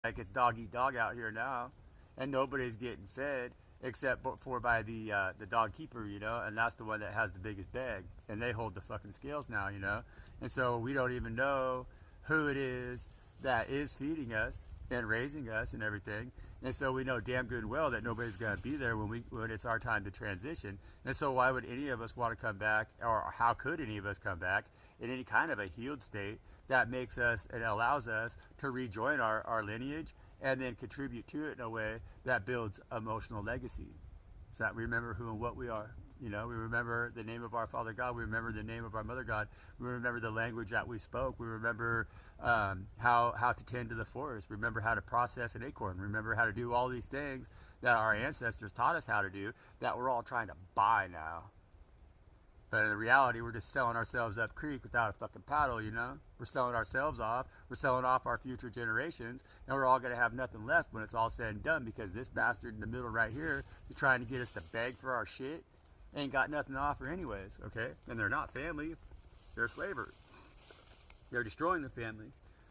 like it's dog eat dog out here now, and nobody's getting fed except for by the dog keeper, you know, and that's the one that has the biggest bag, and they hold the fucking scales now, you know, and so we don't even know who it is that is feeding us and raising us and everything, and so we know damn good and well that nobody's going to be there when it's our time to transition, and so why would any of us want to come back, or how could any of us come back in any kind of a healed state that makes us and allows us to rejoin our lineage and then contribute to it in a way that builds emotional legacy. So that we remember who and what we are. You know, we remember the name of our Father God. We remember the name of our Mother God. We remember the language that we spoke. We remember how to tend to the forest. We remember how to process an acorn. We remember how to do all these things that our ancestors taught us how to do that we're all trying to buy now. But in reality, we're just selling ourselves up creek without a fucking paddle, you know? We're selling ourselves off. We're selling off our future generations. And we're all going to have nothing left when it's all said and done because this bastard in the middle right here is trying to get us to beg for our shit. Ain't got nothing to offer anyways, okay? And they're not family. They're slavers. They're destroying the family.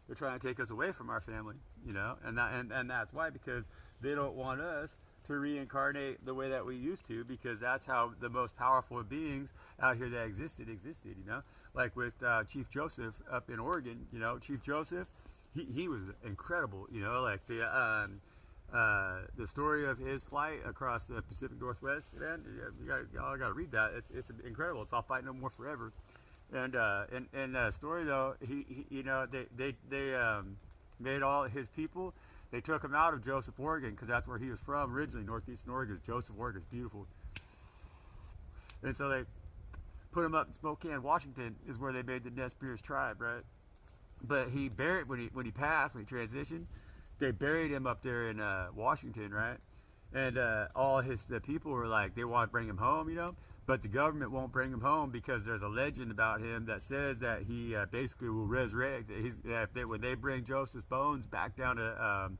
They're trying to take us away from our family, you know? And that's why, because they don't want us to reincarnate the way that we used to, because that's how the most powerful beings out here that existed, you know, like with Chief Joseph up in Oregon, you know, Chief Joseph, he was incredible, you know, like the story of his flight across the Pacific Northwest, man, y'all got to read that. It's incredible. It's all fight no more forever. And the story though, he you know, they made all his people. They took him out of Joseph, Oregon, because that's where he was from originally. Northeastern Oregon, Joseph, Oregon, it's beautiful. And so they put him up in Spokane, Washington, is where they made the Nez Perce tribe, right? But he buried when he passed, when he transitioned, they buried him up there in Washington, right? And all the people were like, they want to bring him home, you know, but the government won't bring him home because there's a legend about him that says that he basically will resurrect. When they bring Joseph's bones back down to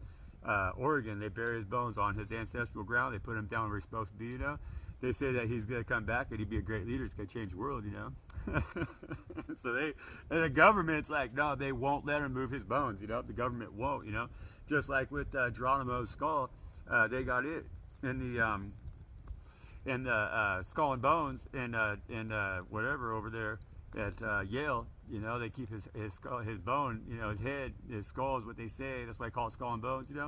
Oregon, they bury his bones on his ancestral ground. They put him down where he's supposed to be, you know. They say that he's going to come back and he'd be a great leader. He's going to change the world, you know. And the government's like, no, they won't let him move his bones, you know. The government won't, you know. Just like with Geronimo's skull, they got it in the Skull and Bones in whatever over there at Yale. You know, they keep his skull, his bone, you know, his head, his skull is what they say. That's why I call it Skull and Bones, you know.